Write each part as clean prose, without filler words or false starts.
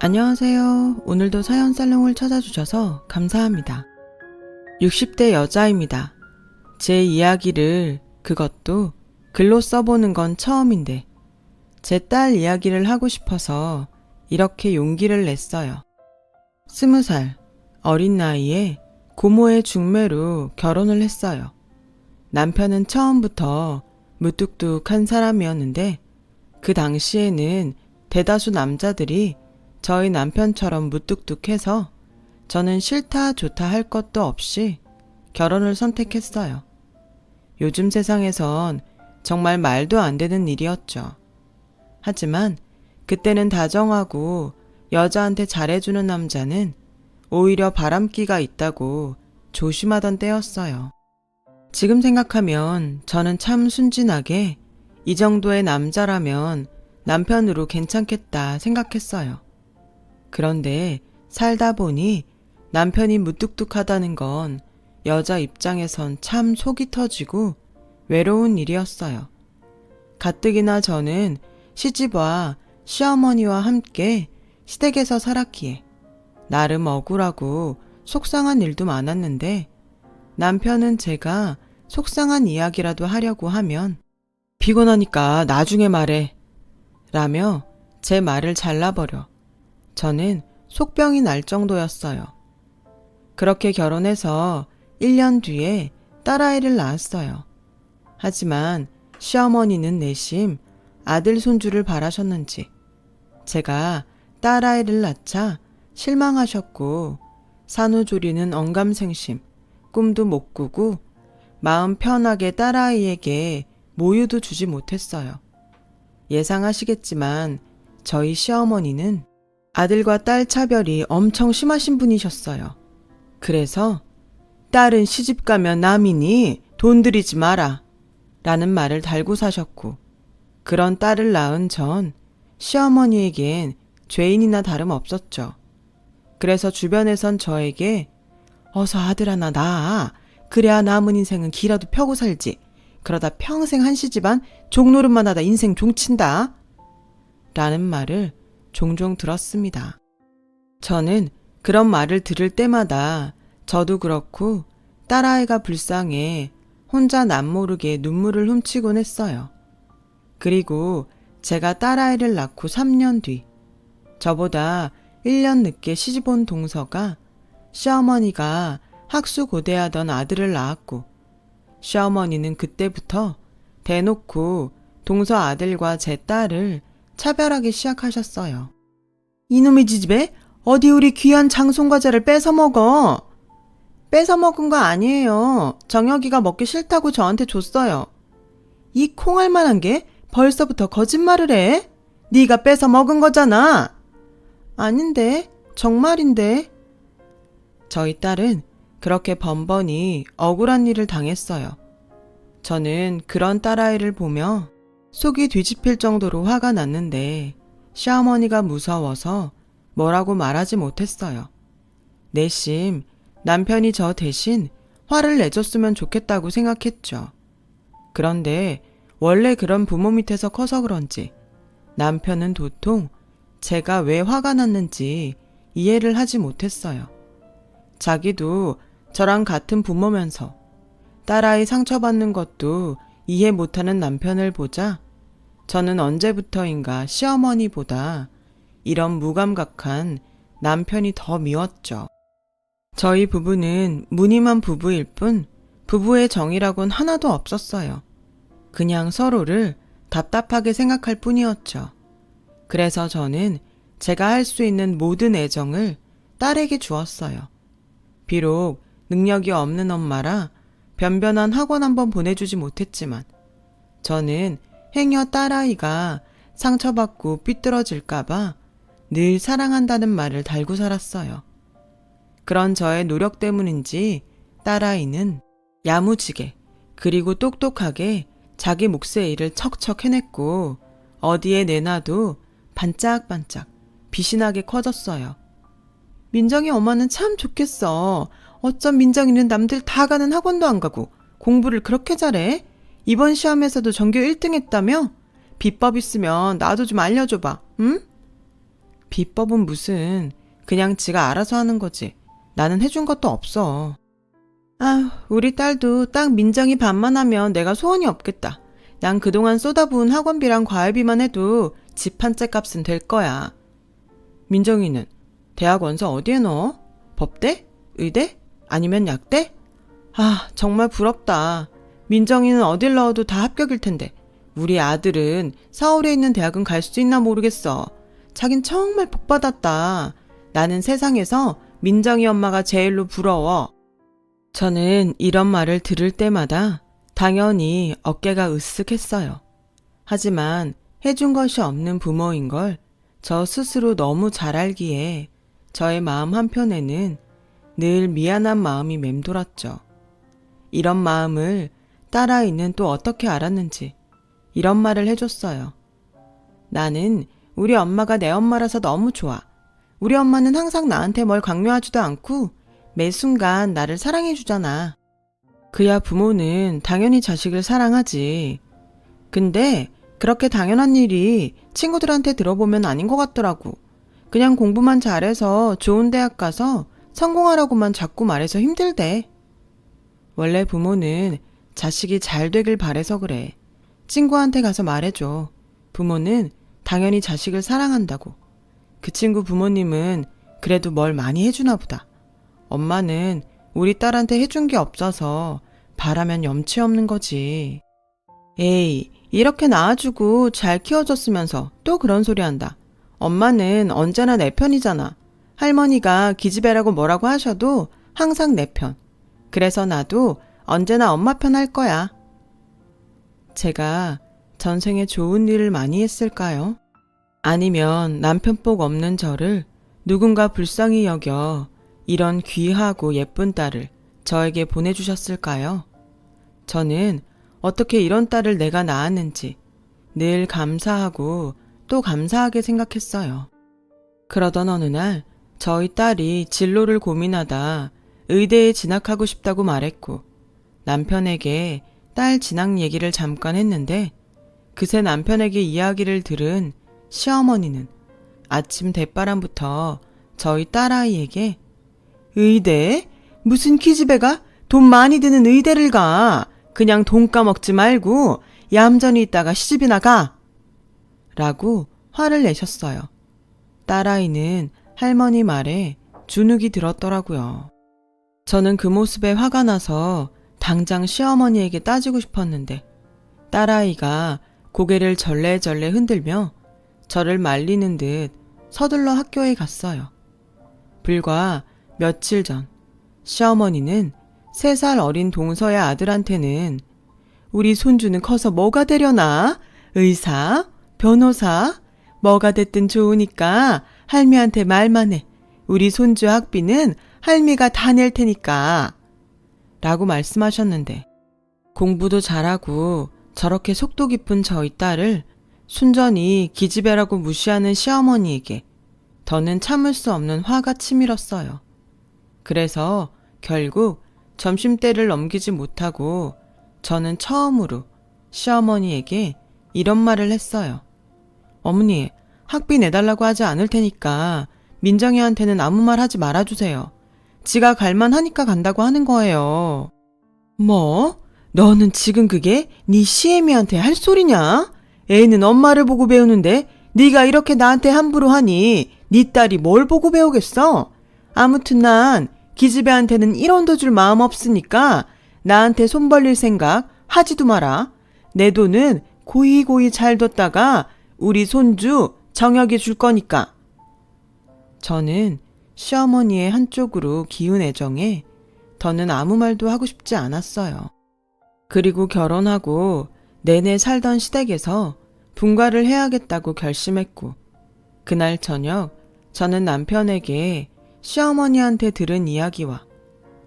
안녕하세요. 오늘도 사연 살롱을 찾아주셔서 감사합니다. 60대 여자입니다. 제 이야기를 그것도 글로 써보는 건 처음인데 제 딸 이야기를 하고 싶어서 이렇게 용기를 냈어요. 20살 어린 나이에 고모의 중매로 결혼을 했어요. 남편은 처음부터 무뚝뚝한 사람이었는데 그 당시에는 대다수 남자들이 저희 남편처럼 무뚝뚝해서 저는 싫다 좋다 할 것도 없이 결혼을 선택했어요. 요즘 세상에선 정말 말도 안 되는 일이었죠. 하지만 그때는 다정하고 여자한테 잘해주는 남자는 오히려 바람기가 있다고 조심하던 때였어요. 지금 생각하면 저는 참 순진하게 이 정도의 남자라면 남편으로 괜찮겠다 생각했어요. 그런데 살다 보니 남편이 무뚝뚝하다는 건 여자 입장에선 참 속이 터지고 외로운 일이었어요. 가뜩이나 저는 시집와 시어머니와 함께 시댁에서 살았기에 나름 억울하고 속상한 일도 많았는데 남편은 제가 속상한 이야기라도 하려고 하면 피곤하니까 나중에 말해 라며 제 말을 잘라버려 저는 속병이 날 정도였어요. 그렇게 결혼해서 1년 뒤에 딸아이를 낳았어요. 하지만 시어머니는 내심 아들 손주를 바라셨는지 제가 딸아이를 낳자 실망하셨고 산후조리는 언감생심, 꿈도 못 꾸고 마음 편하게 딸아이에게 모유도 주지 못했어요. 예상하시겠지만 저희 시어머니는 아들과 딸 차별이 엄청 심하신 분이셨어요. 그래서 딸은 시집 가면 남이니 돈 들이지 마라 라는 말을 달고 사셨고 그런 딸을 낳은 전 시어머니에겐 죄인이나 다름없었죠. 그래서 주변에선 저에게 어서 아들 하나 낳아 그래야 남은 인생은 기라도 펴고 살지 그러다 평생 한시 집안 종노릇만 하다 인생 종친다 라는 말을 종종 들었습니다. 저는 그런 말을 들을 때마다 저도 그렇고 딸아이가 불쌍해 혼자 남모르게 눈물을 훔치곤 했어요. 그리고 제가 딸아이를 낳고 3년 뒤 저보다 1년 늦게 시집 온 동서가 시어머니가 학수고대하던 아들을 낳았고 시어머니는 그때부터 대놓고 동서 아들과 제 딸을 차별하기 시작하셨어요. 이놈의 지집애 어디 우리 귀한 장송과자를 뺏어먹어. 뺏어먹은 거 아니에요. 정혁이가 먹기 싫다고 저한테 줬어요. 이 콩알만한 게 벌써부터 거짓말을 해? 네가 뺏어먹은 거잖아. 아닌데 정말인데. 저희 딸은 그렇게 번번이 억울한 일을 당했어요. 저는 그런 딸아이를 보며 속이 뒤집힐 정도로 화가 났는데 시어머니가 무서워서 뭐라고 말하지 못했어요. 내심 남편이 저 대신 화를 내줬으면 좋겠다고 생각했죠. 그런데 원래 그런 부모 밑에서 커서 그런지 남편은 도통 제가 왜 화가 났는지 이해를 하지 못했어요. 자기도 저랑 같은 부모면서 딸아이 상처받는 것도 이해 못하는 남편을 보자 저는 언제부터인가 시어머니보다 이런 무감각한 남편이 더 미웠죠. 저희 부부는 무늬만 부부일 뿐 부부의 정이라곤 하나도 없었어요. 그냥 서로를 답답하게 생각할 뿐이었죠. 그래서 저는 제가 할 수 있는 모든 애정을 딸에게 주었어요. 비록 능력이 없는 엄마라 변변한 학원 한번 보내주지 못했지만 저는 행여 딸아이가 상처받고 삐뚤어질까봐 늘 사랑한다는 말을 달고 살았어요. 그런 저의 노력 때문인지 딸아이는 야무지게 그리고 똑똑하게 자기 몫의 일을 척척 해냈고 어디에 내놔도 반짝반짝 빛이 나게 커졌어요. 민정이 엄마는 참 좋겠어. 어쩜 민정이는 남들 다 가는 학원도 안 가고 공부를 그렇게 잘해? 이번 시험에서도 전교 1등 했다며? 비법 있으면 나도 좀 알려줘봐, 응? 비법은 무슨, 그냥 지가 알아서 하는 거지. 나는 해준 것도 없어. 우리 딸도 딱 민정이 반만 하면 내가 소원이 없겠다. 난 그동안 쏟아부은 학원비랑 과외비만 해도 집 한 채 값은 될 거야. 민정이는 대학 원서 어디에 넣어? 법대? 의대? 아니면 약대? 정말 부럽다. 민정이는 어딜 넣어도 다 합격일 텐데 우리 아들은 서울에 있는 대학은 갈 수 있나 모르겠어. 자긴 정말 복 받았다. 나는 세상에서 민정이 엄마가 제일로 부러워. 저는 이런 말을 들을 때마다 당연히 어깨가 으쓱했어요. 하지만 해준 것이 없는 부모인 걸 저 스스로 너무 잘 알기에 저의 마음 한편에는 늘 미안한 마음이 맴돌았죠. 이런 마음을 딸아이는 또 어떻게 알았는지 이런 말을 해줬어요. 나는 우리 엄마가 내 엄마라서 너무 좋아. 우리 엄마는 항상 나한테 뭘 강요하지도 않고 매 순간 나를 사랑해주잖아. 그야 부모는 당연히 자식을 사랑하지. 근데 그렇게 당연한 일이 친구들한테 들어보면 아닌 것 같더라고. 그냥 공부만 잘해서 좋은 대학 가서 성공하라고만 자꾸 말해서 힘들대. 원래 부모는 자식이 잘 되길 바래서 그래. 친구한테 가서 말해줘. 부모는 당연히 자식을 사랑한다고. 그 친구 부모님은 그래도 뭘 많이 해주나 보다. 엄마는 우리 딸한테 해준 게 없어서 바라면 염치 없는 거지. 에이, 이렇게 낳아주고 잘 키워줬으면서 또 그런 소리 한다. 엄마는 언제나 내 편이잖아. 할머니가 기집애라고 뭐라고 하셔도 항상 내 편. 그래서 나도 언제나 엄마 편 할 거야. 제가 전생에 좋은 일을 많이 했을까요? 아니면 남편복 없는 저를 누군가 불쌍히 여겨 이런 귀하고 예쁜 딸을 저에게 보내주셨을까요? 저는 어떻게 이런 딸을 내가 낳았는지 늘 감사하고 또 감사하게 생각했어요. 그러던 어느 날 저희 딸이 진로를 고민하다 의대에 진학하고 싶다고 말했고 남편에게 딸 진학 얘기를 잠깐 했는데 그새 남편에게 이야기를 들은 시어머니는 아침 대바람부터 저희 딸아이에게 의대? 무슨 기집애가 돈 많이 드는 의대를 가. 그냥 돈 까먹지 말고 얌전히 있다가 시집이나 가. 라고 화를 내셨어요. 딸아이는 할머니 말에 주눅이 들었더라고요. 저는 그 모습에 화가 나서 당장 시어머니에게 따지고 싶었는데 딸아이가 고개를 절레절레 흔들며 저를 말리는 듯 서둘러 학교에 갔어요. 불과 며칠 전 시어머니는 3살 어린 동서의 아들한테는 우리 손주는 커서 뭐가 되려나? 의사? 변호사? 뭐가 됐든 좋으니까 할미한테 말만 해. 우리 손주 학비는 할미가 다 낼 테니까. 라고 말씀하셨는데 공부도 잘하고 저렇게 속도 깊은 저희 딸을 순전히 기집애라고 무시하는 시어머니에게 더는 참을 수 없는 화가 치밀었어요. 그래서 결국 점심때를 넘기지 못하고 저는 처음으로 시어머니에게 이런 말을 했어요. 어머니, 학비 내달라고 하지 않을 테니까 민정이한테는 아무 말 하지 말아주세요. 지가 갈만 하니까 간다고 하는 거예요. 뭐? 너는 지금 그게 네 시애미한테 할 소리냐? 애는 엄마를 보고 배우는데 네가 이렇게 나한테 함부로 하니 네 딸이 뭘 보고 배우겠어? 아무튼 난 기집애한테는 1원도 줄 마음 없으니까 나한테 손 벌릴 생각 하지도 마라. 내 돈은 고이고이 잘 뒀다가 우리 손주 정혁이 줄 거니까. 저는 시어머니의 한쪽으로 기운 애정에 더는 아무 말도 하고 싶지 않았어요. 그리고 결혼하고 내내 살던 시댁에서 분가를 해야겠다고 결심했고 그날 저녁 저는 남편에게 시어머니한테 들은 이야기와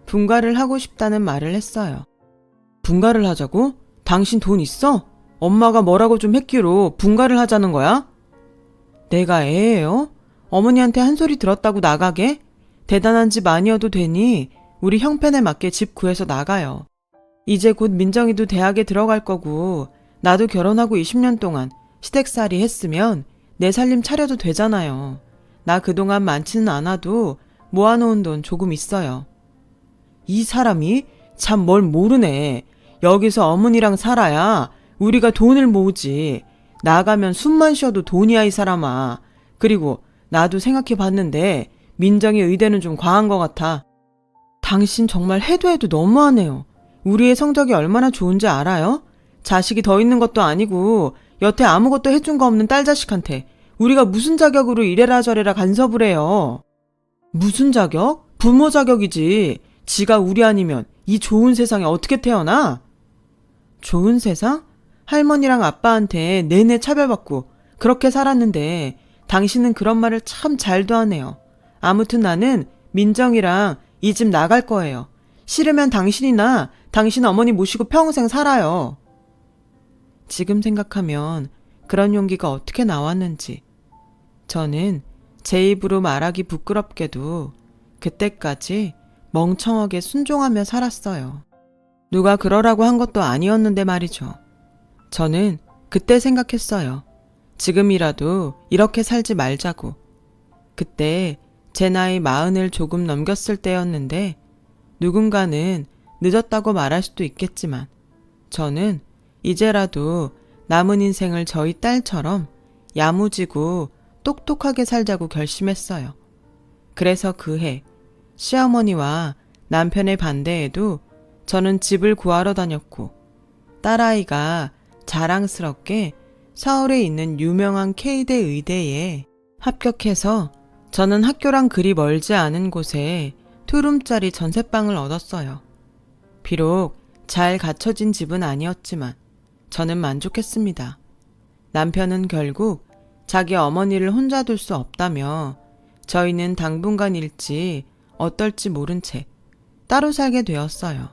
분가를 하고 싶다는 말을 했어요. 분가를 하자고? 당신 돈 있어? 엄마가 뭐라고 좀 했기로 분가를 하자는 거야? 내가 애예요? 어머니한테 한 소리 들었다고 나가게? 대단한 집 아니어도 되니 우리 형편에 맞게 집 구해서 나가요. 이제 곧 민정이도 대학에 들어갈 거고 나도 결혼하고 20년 동안 시댁살이 했으면 내 살림 차려도 되잖아요. 나 그동안 많지는 않아도 모아놓은 돈 조금 있어요. 이 사람이 참 뭘 모르네. 여기서 어머니랑 살아야 우리가 돈을 모으지. 나가면 숨만 쉬어도 돈이야, 이 사람아. 그리고 나도 생각해 봤는데 민정의 의대는 좀 과한 것 같아. 당신 정말 해도 해도 너무하네요. 우리의 성적이 얼마나 좋은지 알아요? 자식이 더 있는 것도 아니고 여태 아무것도 해준 거 없는 딸 자식한테 우리가 무슨 자격으로 이래라 저래라 간섭을 해요. 무슨 자격? 부모 자격이지. 지가 우리 아니면 이 좋은 세상에 어떻게 태어나? 좋은 세상? 할머니랑 아빠한테 내내 차별받고 그렇게 살았는데 당신은 그런 말을 참 잘도 하네요. 아무튼 나는 민정이랑 이 집 나갈 거예요. 싫으면 당신이나 당신 어머니 모시고 평생 살아요. 지금 생각하면 그런 용기가 어떻게 나왔는지. 저는 제 입으로 말하기 부끄럽게도 그때까지 멍청하게 순종하며 살았어요. 누가 그러라고 한 것도 아니었는데 말이죠. 저는 그때 생각했어요. 지금이라도 이렇게 살지 말자고. 그때 제 나이 40을 조금 넘겼을 때였는데 누군가는 늦었다고 말할 수도 있겠지만 저는 이제라도 남은 인생을 저희 딸처럼 야무지고 똑똑하게 살자고 결심했어요. 그래서 그 해 시어머니와 남편의 반대에도 저는 집을 구하러 다녔고 딸아이가 자랑스럽게 서울에 있는 유명한 K대 의대에 합격해서 저는 학교랑 그리 멀지 않은 곳에 투룸짜리 전셋방을 얻었어요. 비록 잘 갖춰진 집은 아니었지만 저는 만족했습니다. 남편은 결국 자기 어머니를 혼자 둘 수 없다며 저희는 당분간 일지 어떨지 모른 채 따로 살게 되었어요.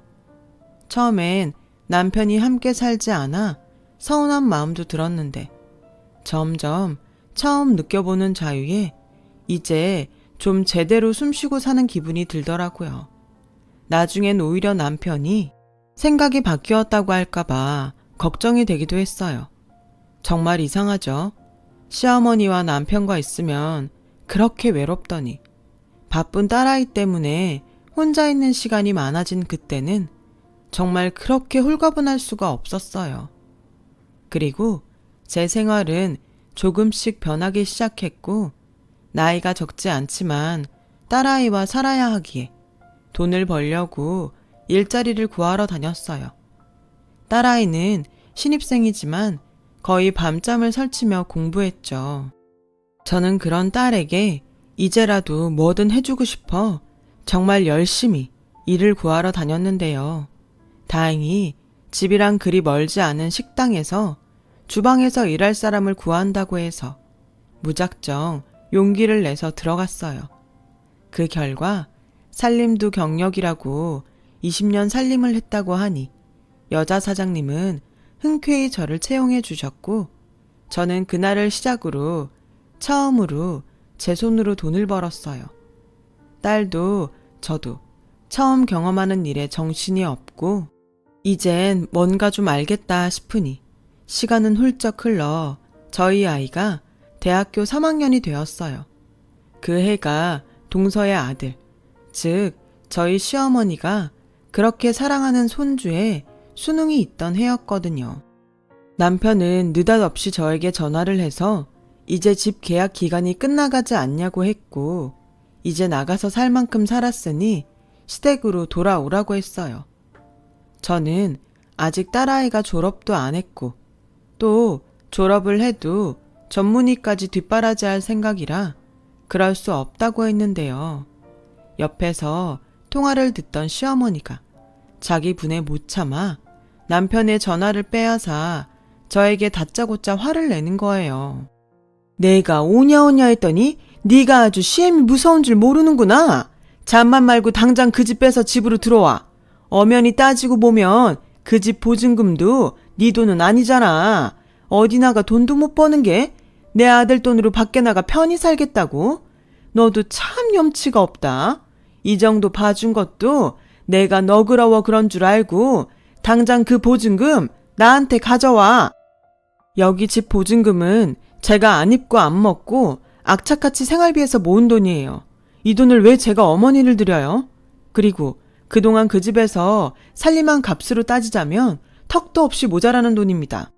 처음엔 남편이 함께 살지 않아 서운한 마음도 들었는데 점점 처음 느껴보는 자유에 이제 좀 제대로 숨쉬고 사는 기분이 들더라고요. 나중엔 오히려 남편이 생각이 바뀌었다고 할까봐 걱정이 되기도 했어요. 정말 이상하죠? 시어머니와 남편과 있으면 그렇게 외롭더니 바쁜 딸아이 때문에 혼자 있는 시간이 많아진 그때는 정말 그렇게 홀가분할 수가 없었어요. 그리고 제 생활은 조금씩 변하기 시작했고 나이가 적지 않지만 딸아이와 살아야 하기에 돈을 벌려고 일자리를 구하러 다녔어요. 딸아이는 신입생이지만 거의 밤잠을 설치며 공부했죠. 저는 그런 딸에게 이제라도 뭐든 해주고 싶어 정말 열심히 일을 구하러 다녔는데요. 다행히 집이랑 그리 멀지 않은 식당에서 주방에서 일할 사람을 구한다고 해서 무작정 용기를 내서 들어갔어요. 그 결과 살림도 경력이라고 20년 살림을 했다고 하니 여자 사장님은 흔쾌히 저를 채용해 주셨고 저는 그날을 시작으로 처음으로 제 손으로 돈을 벌었어요. 딸도 저도 처음 경험하는 일에 정신이 없고 이젠 뭔가 좀 알겠다 싶으니 시간은 훌쩍 흘러 저희 아이가 대학교 3학년이 되었어요. 그 해가 동서의 아들, 즉 저희 시어머니가 그렇게 사랑하는 손주의 수능이 있던 해였거든요. 남편은 느닷없이 저에게 전화를 해서 이제 집 계약 기간이 끝나가지 않냐고 했고 이제 나가서 살 만큼 살았으니 시댁으로 돌아오라고 했어요. 저는 아직 딸아이가 졸업도 안 했고 또 졸업을 해도 전문의까지 뒷바라지할 생각이라 그럴 수 없다고 했는데요. 옆에서 통화를 듣던 시어머니가 자기 분에 못 참아 남편의 전화를 빼앗아 저에게 다짜고짜 화를 내는 거예요. 내가 오냐오냐 했더니 네가 아주 시엠이 무서운 줄 모르는구나. 잠만 말고 당장 그 집 빼서 집으로 들어와. 엄연히 따지고 보면 그 집 보증금도 네 돈은 아니잖아. 어디 나가 돈도 못 버는 게 내 아들 돈으로 밖에 나가 편히 살겠다고? 너도 참 염치가 없다. 이 정도 봐준 것도 내가 너그러워 그런 줄 알고 당장 그 보증금 나한테 가져와. 여기 집 보증금은 제가 안 입고 안 먹고 악착같이 생활비에서 모은 돈이에요. 이 돈을 왜 제가 어머니를 드려요? 그리고 그동안 그 집에서 살림한 값으로 따지자면 턱도 없이 모자라는 돈입니다.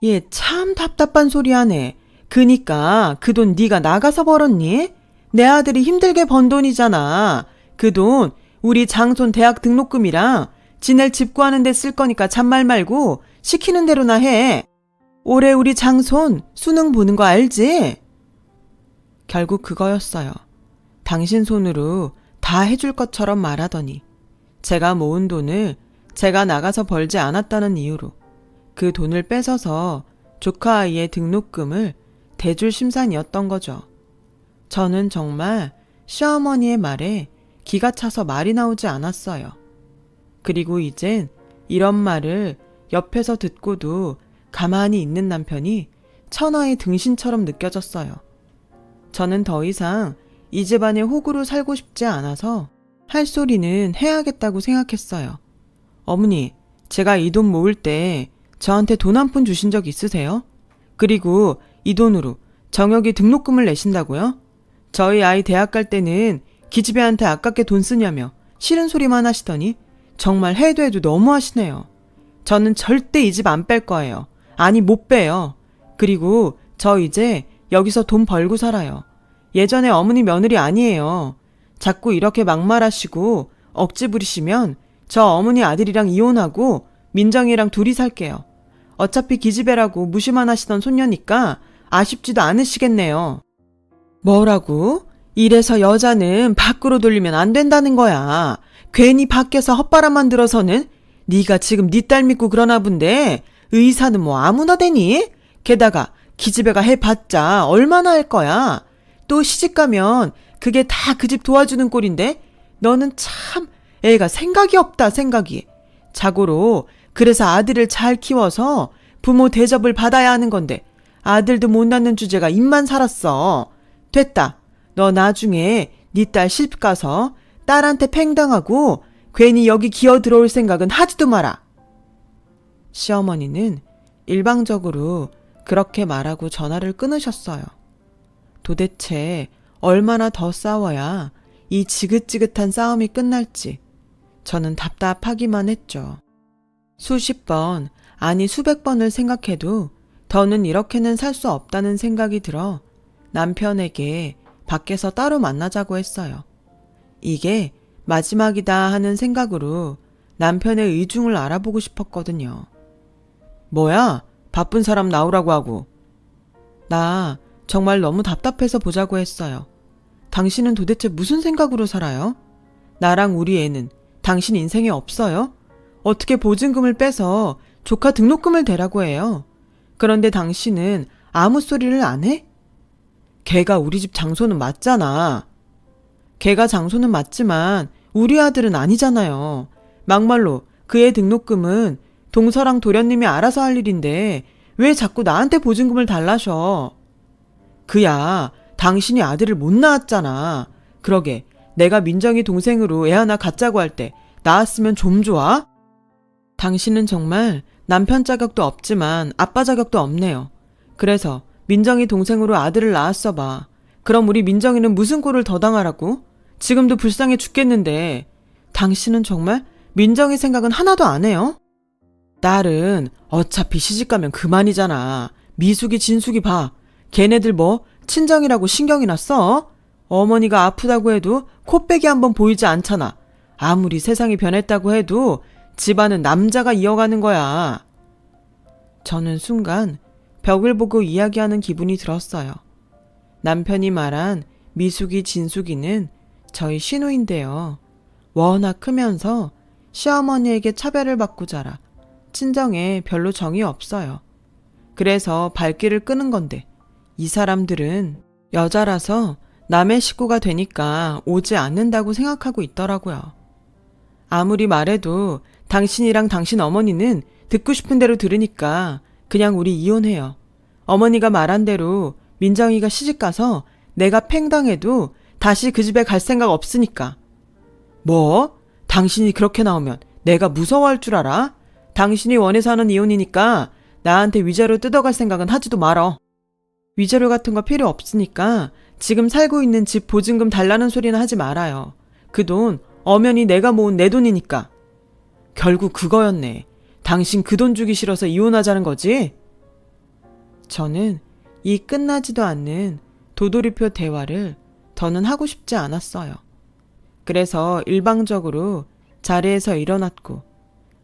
얘 참 답답한 소리 하네. 그니까 그 돈 네가 나가서 벌었니? 내 아들이 힘들게 번 돈이잖아. 그 돈 우리 장손 대학 등록금이랑 지낼 집 구하는 데 쓸 거니까 잔말 말고 시키는 대로나 해. 올해 우리 장손 수능 보는 거 알지? 결국 그거였어요. 당신 손으로 다 해줄 것처럼 말하더니 제가 모은 돈을 제가 나가서 벌지 않았다는 이유로 그 돈을 뺏어서 조카 아이의 등록금을 대줄 심산이었던 거죠. 저는 정말 시어머니의 말에 기가 차서 말이 나오지 않았어요. 그리고 이젠 이런 말을 옆에서 듣고도 가만히 있는 남편이 천하의 등신처럼 느껴졌어요. 저는 더 이상 이 집안의 호구로 살고 싶지 않아서 할 소리는 해야겠다고 생각했어요. 어머니, 제가 이 돈 모을 때 저한테 돈 한 푼 주신 적 있으세요? 그리고 이 돈으로 정혁이 등록금을 내신다고요? 저희 아이 대학 갈 때는 기집애한테 아깝게 돈 쓰냐며 싫은 소리만 하시더니 정말 해도 해도 너무 하시네요. 저는 절대 이 집 안 뺄 거예요. 아니 못 빼요. 그리고 저 이제 여기서 돈 벌고 살아요. 예전에 어머니 며느리 아니에요. 자꾸 이렇게 막말하시고 억지 부리시면 저 어머니 아들이랑 이혼하고 민정이랑 둘이 살게요. 어차피 기집애라고 무시만 하시던 손녀니까 아쉽지도 않으시겠네요. 뭐라고? 이래서 여자는 밖으로 돌리면 안 된다는 거야. 괜히 밖에서 헛바람만 들어서는 네가 지금 네 딸 믿고 그러나 본데 의사는 뭐 아무나 되니? 게다가 기집애가 해봤자 얼마나 할 거야. 또 시집가면 그게 다 그 집 도와주는 꼴인데 너는 참 애가 생각이 없다 생각이. 자고로 그래서 아들을 잘 키워서 부모 대접을 받아야 하는 건데 아들도 못 낳는 주제가 입만 살았어. 됐다. 너 나중에 네 딸 시집 가서 딸한테 팽당하고 괜히 여기 기어 들어올 생각은 하지도 마라. 시어머니는 일방적으로 그렇게 말하고 전화를 끊으셨어요. 도대체 얼마나 더 싸워야 이 지긋지긋한 싸움이 끝날지 저는 답답하기만 했죠. 수십 번, 아니 수백 번을 생각해도 더는 이렇게는 살 수 없다는 생각이 들어 남편에게 밖에서 따로 만나자고 했어요. 이게 마지막이다 하는 생각으로 남편의 의중을 알아보고 싶었거든요. 뭐야? 바쁜 사람 나오라고 하고. 나 정말 너무 답답해서 보자고 했어요. 당신은 도대체 무슨 생각으로 살아요? 나랑 우리 애는 당신 인생에 없어요? 어떻게 보증금을 빼서 조카 등록금을 대라고 해요? 그런데 당신은 아무 소리를 안 해? 걔가 우리 집 장소는 맞잖아. 걔가 장소는 맞지만 우리 아들은 아니잖아요. 막말로 그의 등록금은 동서랑 도련님이 알아서 할 일인데 왜 자꾸 나한테 보증금을 달라셔? 그야 당신이 아들을 못 낳았잖아. 그러게 내가 민정이 동생으로 애 하나 갖자고 할 때 낳았으면 좀 좋아? 당신은 정말 남편 자격도 없지만 아빠 자격도 없네요. 그래서 민정이 동생으로 아들을 낳았어 봐. 그럼 우리 민정이는 무슨 꼴을 더 당하라고? 지금도 불쌍해 죽겠는데 당신은 정말 민정이 생각은 하나도 안 해요? 딸은 어차피 시집가면 그만이잖아. 미숙이 진숙이 봐. 걔네들 뭐 친정이라고 신경이나 써? 어머니가 아프다고 해도 코빼기 한번 보이지 않잖아. 아무리 세상이 변했다고 해도 집안은 남자가 이어가는 거야. 저는 순간 벽을 보고 이야기하는 기분이 들었어요. 남편이 말한 미숙이 진숙이는 저희 신우인데요. 워낙 크면서 시어머니에게 차별을 받고 자라 친정에 별로 정이 없어요. 그래서 발길을 끄는 건데 이 사람들은 여자라서 남의 식구가 되니까 오지 않는다고 생각하고 있더라고요. 아무리 말해도 당신이랑 당신 어머니는 듣고 싶은 대로 들으니까 그냥 우리 이혼해요. 어머니가 말한 대로 민정이가 시집가서 내가 팽당해도 다시 그 집에 갈 생각 없으니까. 뭐? 당신이 그렇게 나오면 내가 무서워할 줄 알아? 당신이 원해서 하는 이혼이니까 나한테 위자료 뜯어갈 생각은 하지도 말어. 위자료 같은 거 필요 없으니까 지금 살고 있는 집 보증금 달라는 소리나 하지 말아요. 그 돈 엄연히 내가 모은 내 돈이니까. 결국 그거였네. 당신 그 돈 주기 싫어서 이혼하자는 거지? 저는 이 끝나지도 않는 도돌이표 대화를 더는 하고 싶지 않았어요. 그래서 일방적으로 자리에서 일어났고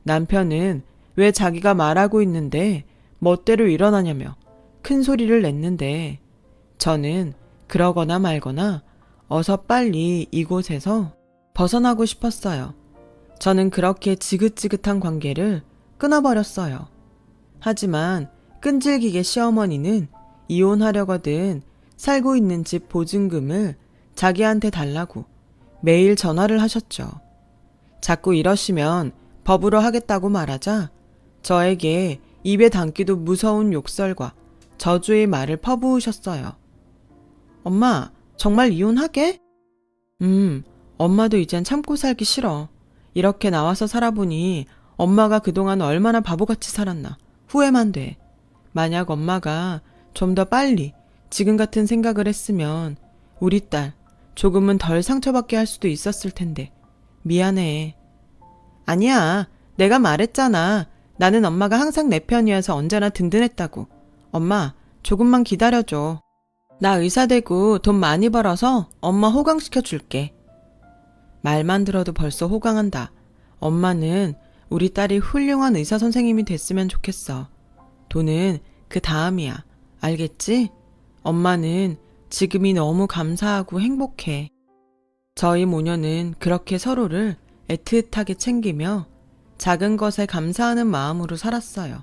남편은 왜 자기가 말하고 있는데 멋대로 일어나냐며 큰 소리를 냈는데 저는 그러거나 말거나 어서 빨리 이곳에서 벗어나고 싶었어요. 저는 그렇게 지긋지긋한 관계를 끊어버렸어요. 하지만 끈질기게 시어머니는 이혼하려거든 살고 있는 집 보증금을 자기한테 달라고 매일 전화를 하셨죠. 자꾸 이러시면 법으로 하겠다고 말하자 저에게 입에 담기도 무서운 욕설과 저주의 말을 퍼부으셨어요. 엄마, 정말 이혼하게? 엄마도 이젠 참고 살기 싫어. 이렇게 나와서 살아보니 엄마가 그동안 얼마나 바보같이 살았나 후회만 돼. 만약 엄마가 좀 더 빨리 지금 같은 생각을 했으면 우리 딸 조금은 덜 상처받게 할 수도 있었을 텐데 미안해. 아니야, 내가 말했잖아. 나는 엄마가 항상 내 편이어서 언제나 든든했다고. 엄마, 조금만 기다려줘. 나 의사 되고 돈 많이 벌어서 엄마 호강시켜 줄게. 말만 들어도 벌써 호강한다. 엄마는 우리 딸이 훌륭한 의사 선생님이 됐으면 좋겠어. 돈은 그 다음이야. 알겠지? 엄마는 지금이 너무 감사하고 행복해. 저희 모녀는 그렇게 서로를 애틋하게 챙기며 작은 것에 감사하는 마음으로 살았어요.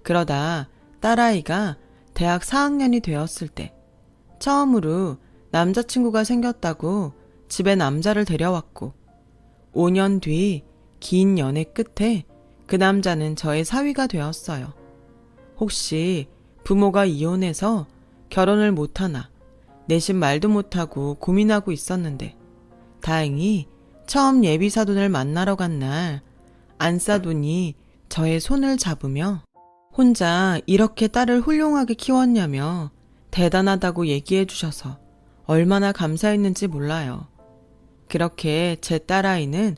그러다 딸아이가 대학 4학년이 되었을 때 처음으로 남자친구가 생겼다고 집에 남자를 데려왔고 5년 뒤 긴 연애 끝에 그 남자는 저의 사위가 되었어요. 혹시 부모가 이혼해서 결혼을 못하나 내심 말도 못하고 고민하고 있었는데 다행히 처음 예비사돈을 만나러 간 날 안사돈이 저의 손을 잡으며 혼자 이렇게 딸을 훌륭하게 키웠냐며 대단하다고 얘기해 주셔서 얼마나 감사했는지 몰라요. 그렇게 제 딸아이는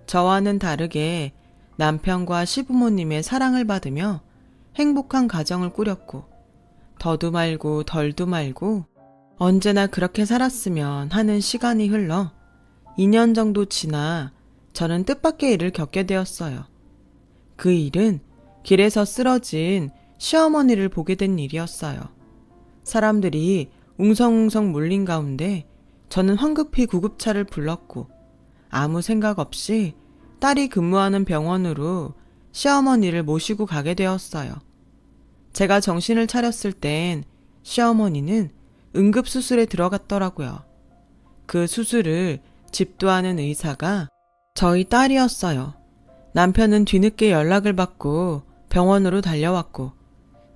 저와는 다르게 남편과 시부모님의 사랑을 받으며 행복한 가정을 꾸렸고 더도 말고 덜도 말고 언제나 그렇게 살았으면 하는 시간이 흘러 2년 정도 지나 저는 뜻밖의 일을 겪게 되었어요. 그 일은 길에서 쓰러진 시어머니를 보게 된 일이었어요. 사람들이 웅성웅성 몰린 가운데 저는 황급히 구급차를 불렀고 아무 생각 없이 딸이 근무하는 병원으로 시어머니를 모시고 가게 되었어요. 제가 정신을 차렸을 땐 시어머니는 응급수술에 들어갔더라고요. 그 수술을 집도하는 의사가 저희 딸이었어요. 남편은 뒤늦게 연락을 받고 병원으로 달려왔고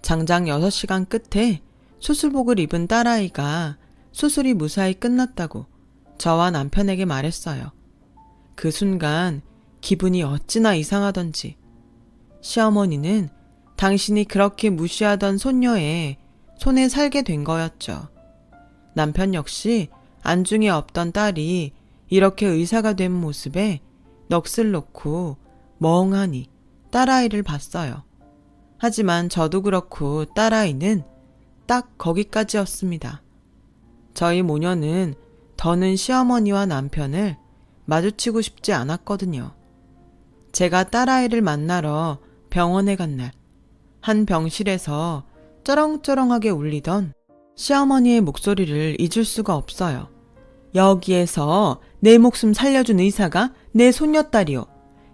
장장 6시간 끝에 수술복을 입은 딸아이가 수술이 무사히 끝났다고 저와 남편에게 말했어요. 그 순간 기분이 어찌나 이상하던지 시어머니는 당신이 그렇게 무시하던 손녀의 손에 살게 된 거였죠. 남편 역시 안중에 없던 딸이 이렇게 의사가 된 모습에 넋을 놓고 멍하니 딸아이를 봤어요. 하지만 저도 그렇고 딸아이는 딱 거기까지였습니다. 저희 모녀는 더는 시어머니와 남편을 마주치고 싶지 않았거든요. 제가 딸아이를 만나러 병원에 간 날, 한 병실에서 쩌렁쩌렁하게 울리던 시어머니의 목소리를 잊을 수가 없어요. 여기에서 내 목숨 살려준 의사가 내 손녀딸이요.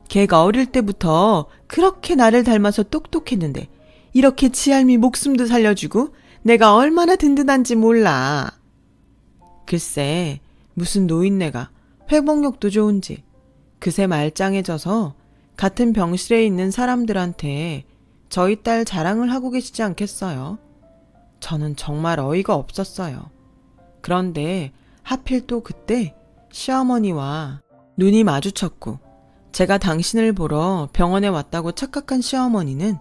걔가 어릴 때부터 그렇게 나를 닮아서 똑똑했는데 이렇게 지알미 목숨도 살려주고 내가 얼마나 든든한지 몰라. 글쎄 무슨 노인네가 회복력도 좋은지 그새 말짱해져서 같은 병실에 있는 사람들한테 저희 딸 자랑을 하고 계시지 않겠어요? 저는 정말 어이가 없었어요. 그런데 하필 또 그때 시어머니와 눈이 마주쳤고 제가 당신을 보러 병원에 왔다고 착각한 시어머니는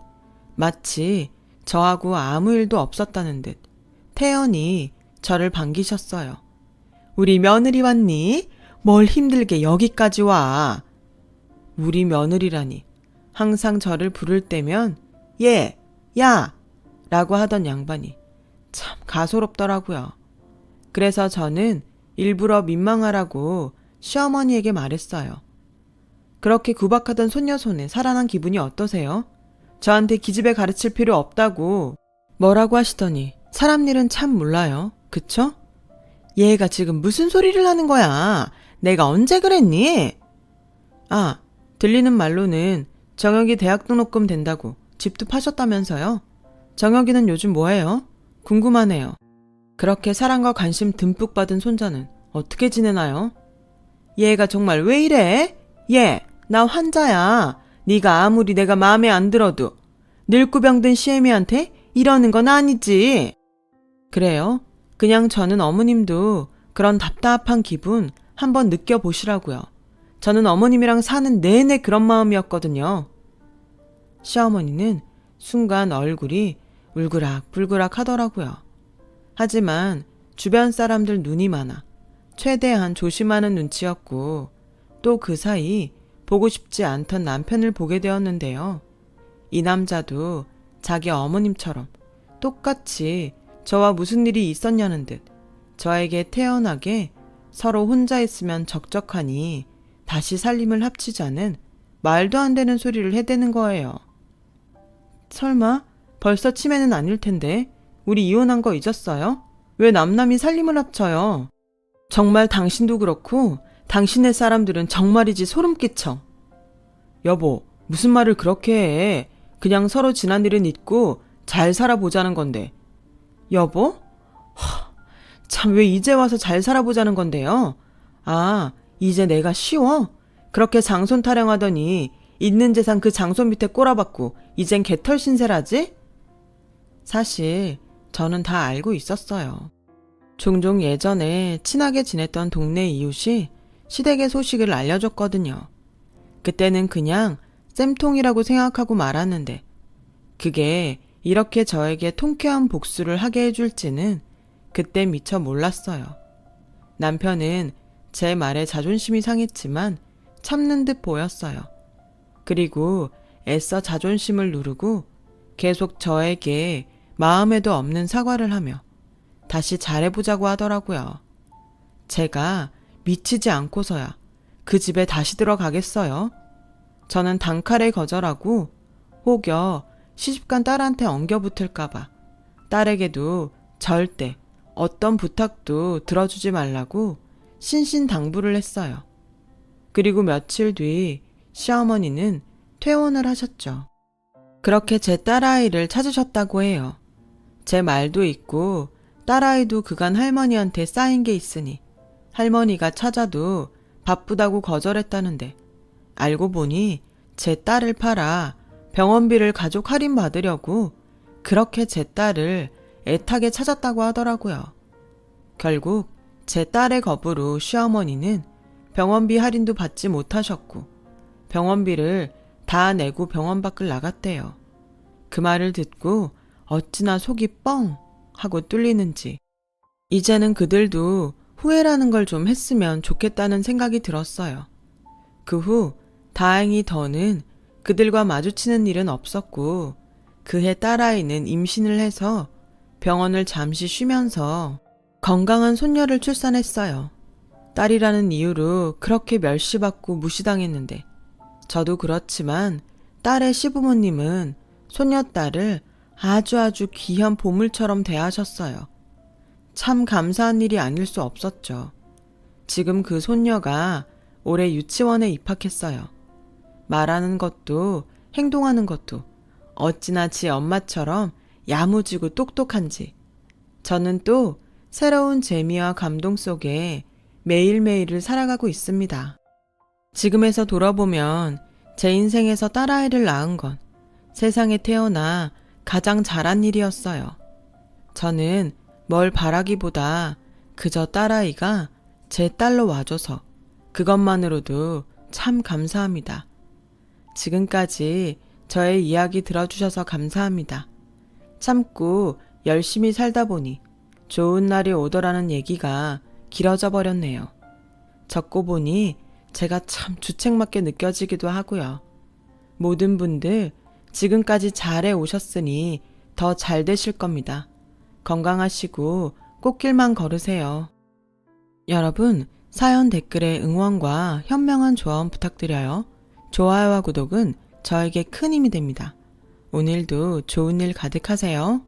마치 저하고 아무 일도 없었다는 듯 태연이 저를 반기셨어요. 우리 며느리 왔니? 뭘 힘들게 여기까지 와. 우리 며느리라니. 항상 저를 부를 때면 예, 야 라고 하던 양반이 참 가소롭더라고요. 그래서 저는 일부러 민망하라고 시어머니에게 말했어요. 그렇게 구박하던 손녀 손에 살아난 기분이 어떠세요? 저한테 기집애 가르칠 필요 없다고 뭐라고 하시더니 사람 일은 참 몰라요. 그쵸? 얘가 지금 무슨 소리를 하는 거야? 내가 언제 그랬니? 아, 들리는 말로는 정혁이 대학 등록금 된다고 집도 파셨다면서요? 정혁이는 요즘 뭐해요? 궁금하네요. 그렇게 사랑과 관심 듬뿍 받은 손자는 어떻게 지내나요? 얘가 정말 왜 이래? 얘, 나 환자야. 네가 아무리 내가 마음에 안 들어도 늙고 병든 시애미한테 이러는 건 아니지. 그래요? 그냥 저는 어머님도 그런 답답한 기분 한번 느껴보시라고요. 저는 어머님이랑 사는 내내 그런 마음이었거든요. 시어머니는 순간 얼굴이 울그락불그락 하더라고요. 하지만 주변 사람들 눈이 많아 최대한 조심하는 눈치였고 또 그 사이 보고 싶지 않던 남편을 보게 되었는데요. 이 남자도 자기 어머님처럼 똑같이 저와 무슨 일이 있었냐는 듯 저에게 태연하게 서로 혼자 있으면 적적하니 다시 살림을 합치자는 말도 안 되는 소리를 해대는 거예요. 설마 벌써 치매는 아닐 텐데 우리 이혼한 거 잊었어요? 왜 남남이 살림을 합쳐요? 정말 당신도 그렇고 당신의 사람들은 정말이지 소름 끼쳐. 여보, 무슨 말을 그렇게 해. 그냥 서로 지난 일은 잊고 잘 살아보자는 건데. 여보? 참 왜 이제 와서 잘 살아보자는 건데요? 아, 이제 내가 쉬워? 그렇게 장손 타령하더니 있는 재산 그 장손 밑에 꼬라박고 이젠 개털 신세라지? 사실 저는 다 알고 있었어요. 종종 예전에 친하게 지냈던 동네 이웃이 시댁의 소식을 알려줬거든요. 그때는 그냥 쌤통이라고 생각하고 말았는데 그게 이렇게 저에게 통쾌한 복수를 하게 해줄지는 그때 미처 몰랐어요. 남편은 제 말에 자존심이 상했지만 참는 듯 보였어요. 그리고 애써 자존심을 누르고 계속 저에게 마음에도 없는 사과를 하며 다시 잘해보자고 하더라고요. 제가 미치지 않고서야 그 집에 다시 들어가겠어요? 저는 단칼에 거절하고 혹여 시집간 딸한테 엉겨붙을까봐 딸에게도 절대 어떤 부탁도 들어주지 말라고 신신당부를 했어요. 그리고 며칠 뒤 시어머니는 퇴원을 하셨죠. 그렇게 제 딸아이를 찾으셨다고 해요. 제 말도 있고 딸아이도 그간 할머니한테 쌓인 게 있으니 할머니가 찾아도 바쁘다고 거절했다는데 알고 보니 제 딸을 팔아 병원비를 가족 할인 받으려고 그렇게 제 딸을 애타게 찾았다고 하더라고요. 결국 제 딸의 겁으로 시어머니는 병원비 할인도 받지 못하셨고 병원비를 다 내고 병원 밖을 나갔대요. 그 말을 듣고 어찌나 속이 뻥 하고 뚫리는지 이제는 그들도 후회라는 걸 좀 했으면 좋겠다는 생각이 들었어요. 그 후 다행히 더는 그들과 마주치는 일은 없었고 그해 딸아이는 임신을 해서 병원을 잠시 쉬면서 건강한 손녀를 출산했어요. 딸이라는 이유로 그렇게 멸시받고 무시당했는데 저도 그렇지만 딸의 시부모님은 손녀딸을 아주 귀한 보물처럼 대하셨어요. 참 감사한 일이 아닐 수 없었죠. 지금 그 손녀가 올해 유치원에 입학했어요. 말하는 것도 행동하는 것도 어찌나 지 엄마처럼 야무지고 똑똑한지 저는 또 새로운 재미와 감동 속에 매일매일을 살아가고 있습니다. 지금에서 돌아보면 제 인생에서 딸아이를 낳은 건 세상에 태어나 가장 잘한 일이었어요. 저는 뭘 바라기보다 그저 딸아이가 제 딸로 와줘서 그것만으로도 참 감사합니다. 지금까지 저의 이야기 들어주셔서 감사합니다. 참고 열심히 살다 보니 좋은 날이 오더라는 얘기가 길어져 버렸네요. 적고 보니 제가 참 주책맞게 느껴지기도 하고요. 모든 분들 지금까지 잘해 오셨으니 더 잘 되실 겁니다. 건강하시고 꽃길만 걸으세요. 여러분, 사연 댓글에 응원과 현명한 조언 부탁드려요. 좋아요와 구독은 저에게 큰 힘이 됩니다. 오늘도 좋은 일 가득하세요.